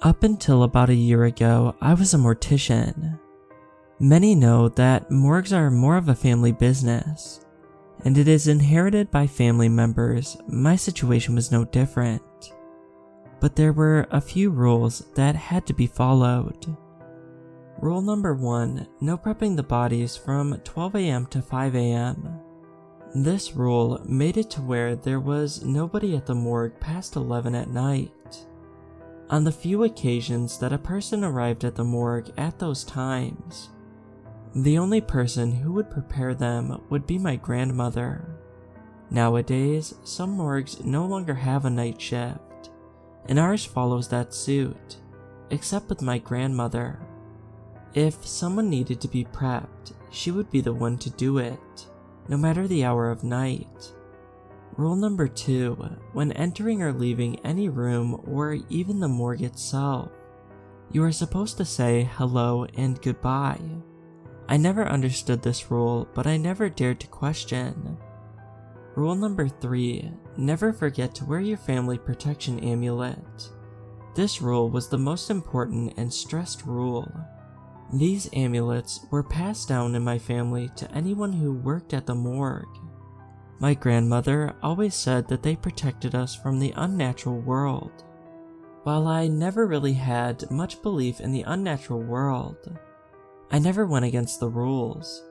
Up until about a year ago, I was a mortician. Many know that morgues are more of a family business, and it is inherited by family members. My situation was no different. But there were a few rules that had to be followed. Rule number 1, no prepping the bodies from 12 a.m. to 5 a.m. This rule made it to where there was nobody at the morgue past 11 at night. On the few occasions that a person arrived at the morgue at those times, the only person who would prepare them would be my grandmother. Nowadays, some morgues no longer have a night shift, and ours follows that suit, except with my grandmother. If someone needed to be prepped, she would be the one to do it, no matter the hour of night. Rule number 2, when entering or leaving any room or even the morgue itself, you are supposed to say hello and goodbye. I never understood this rule, but I never dared to question. Rule number 3, never forget to wear your family protection amulet. This rule was the most important and stressed rule. These amulets were passed down in my family to anyone who worked at the morgue. My grandmother always said that they protected us from the unnatural world. While I never really had much belief in the unnatural world, I never went against the rules.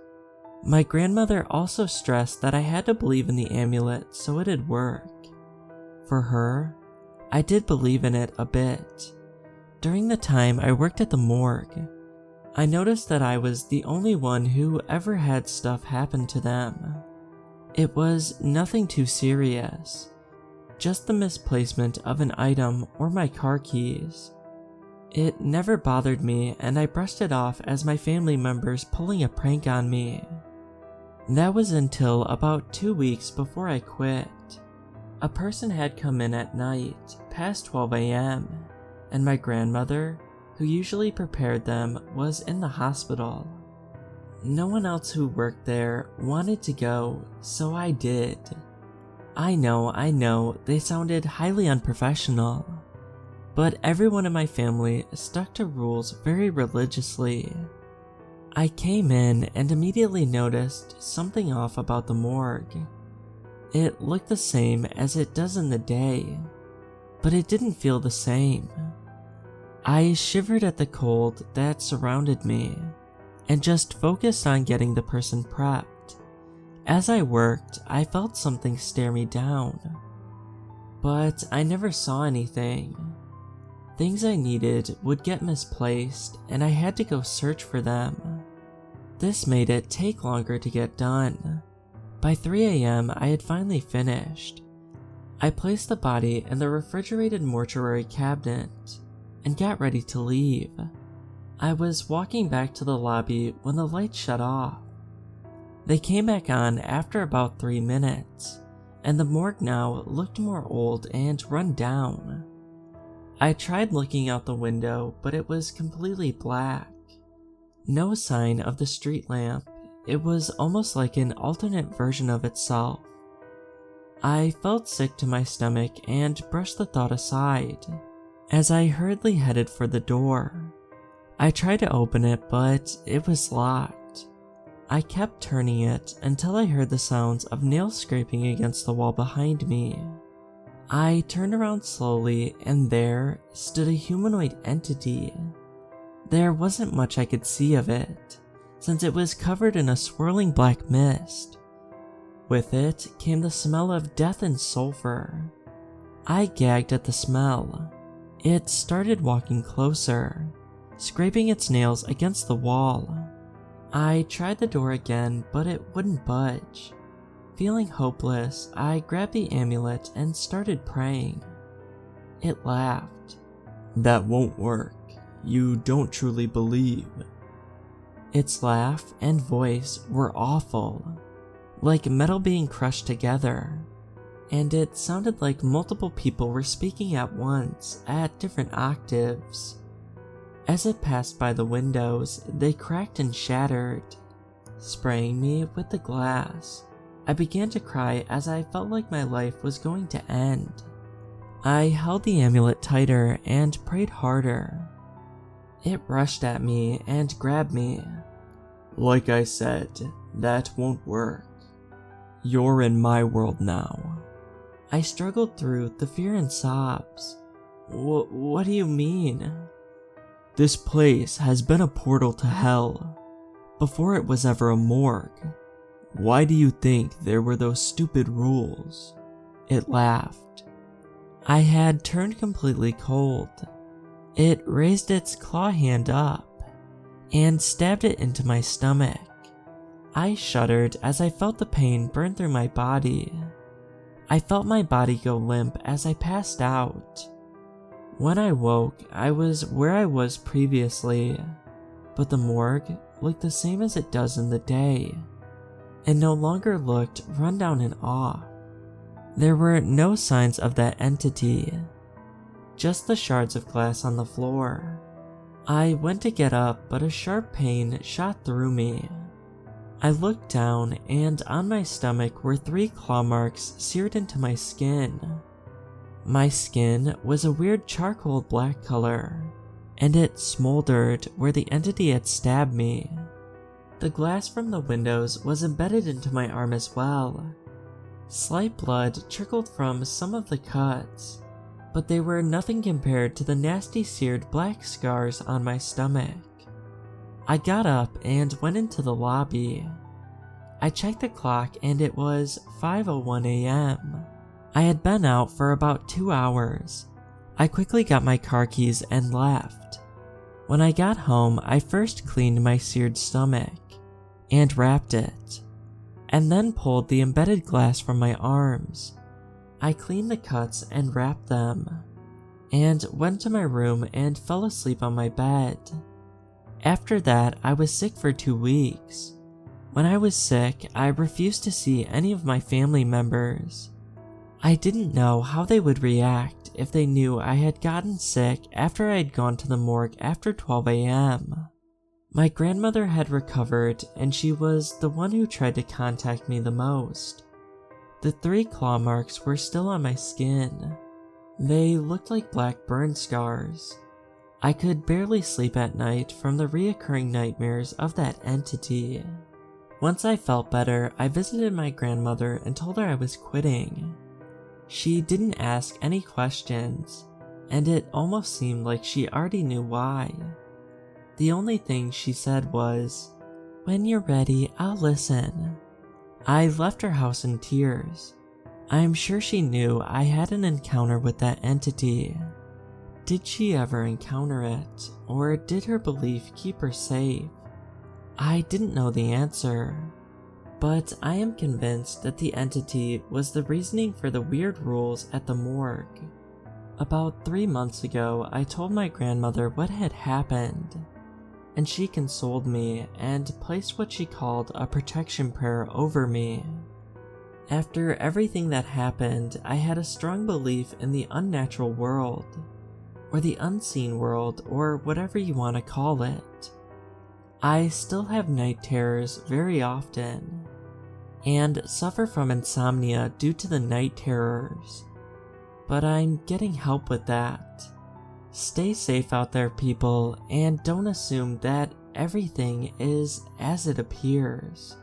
My grandmother also stressed that I had to believe in the amulet so it'd work. For her, I did believe in it a bit. During the time I worked at the morgue, I noticed that I was the only one who ever had stuff happen to them. It was nothing too serious, just the misplacement of an item or my car keys. It never bothered me, and I brushed it off as my family members pulling a prank on me. That was until about 2 weeks before I quit. A person had come in at night, past 12 a.m., and my grandmother, who usually prepared them, was in the hospital. No one else who worked there wanted to go, so I did. I know, they sounded highly unprofessional, but everyone in my family stuck to rules very religiously. I came in and immediately noticed something off about the morgue. It looked the same as it does in the day, but it didn't feel the same. I shivered at the cold that surrounded me, and just focused on getting the person prepped. As I worked, I felt something stare me down, but I never saw anything. Things I needed would get misplaced, and I had to go search for them. This made it take longer to get done. By 3 a.m., I had finally finished. I placed the body in the refrigerated mortuary cabinet and got ready to leave. I was walking back to the lobby when the lights shut off. They came back on after about 3 minutes, and the morgue now looked more old and run down. I tried looking out the window, but it was completely black. No sign of the street lamp. It was almost like an alternate version of itself. I felt sick to my stomach and brushed the thought aside as I hurriedly headed for the door. I tried to open it, but it was locked. I kept turning it until I heard the sounds of nails scraping against the wall behind me. I turned around slowly, and there stood a humanoid entity. There wasn't much I could see of it, since it was covered in a swirling black mist. With it came the smell of death and sulfur. I gagged at the smell. It started walking closer, scraping its nails against the wall. I tried the door again, but it wouldn't budge. Feeling hopeless, I grabbed the amulet and started praying. It laughed. "That won't work. You don't truly believe." Its laugh and voice were awful, like metal being crushed together, and it sounded like multiple people were speaking at once at different octaves. As it passed by the windows, they cracked and shattered, spraying me with the glass. I began to cry as I felt like my life was going to end. I held the amulet tighter and prayed harder. It rushed at me and grabbed me. Like I said, that won't work. You're in my world now. I struggled through the fear and sobs. What do you mean? This place has been a portal to hell, before it was ever a morgue. Why do you think there were those stupid rules? It laughed. I had turned completely cold. It raised its claw hand up and stabbed it into my stomach. I shuddered as I felt the pain burn through my body. I felt my body go limp as I passed out. When I woke, I was where I was previously, but the morgue looked the same as it does in the day. It no longer looked run down and off. There were no signs of that entity, just the shards of glass on the floor. I went to get up, but a sharp pain shot through me. I looked down, and on my stomach were 3 claw marks seared into my skin. My skin was a weird charcoal black color, and it smoldered where the entity had stabbed me. The glass from the windows was embedded into my arm as well. Slight blood trickled from some of the cuts, but they were nothing compared to the nasty seared black scars on my stomach. I got up and went into the lobby. I checked the clock and it was 5:01 a.m. I had been out for about 2 hours. I quickly got my car keys and left. When I got home, I first cleaned my seared stomach and wrapped it, and then pulled the embedded glass from my arms. I cleaned the cuts and wrapped them, and went to my room and fell asleep on my bed. After that, I was sick for 2 weeks. When I was sick, I refused to see any of my family members. I didn't know how they would react if they knew I had gotten sick after I had gone to the morgue after 12 a.m. My grandmother had recovered, and she was the one who tried to contact me the most. The 3 claw marks were still on my skin. They looked like black burn scars. I could barely sleep at night from the reoccurring nightmares of that entity. Once I felt better, I visited my grandmother and told her I was quitting. She didn't ask any questions, and it almost seemed like she already knew why. The only thing she said was, "When you're ready, I'll listen." I left her house in tears. I'm sure she knew I had an encounter with that entity. Did she ever encounter it, or did her belief keep her safe? I didn't know the answer, but I am convinced that the entity was the reasoning for the weird rules at the morgue. About 3 months ago, I told my grandmother what had happened, and she consoled me and placed what she called a protection prayer over me. After everything that happened, I had a strong belief in the unnatural world, or the unseen world, or whatever you want to call it. I still have night terrors very often, and suffer from insomnia due to the night terrors, but I'm getting help with that. Stay safe out there, people, and don't assume that everything is as it appears.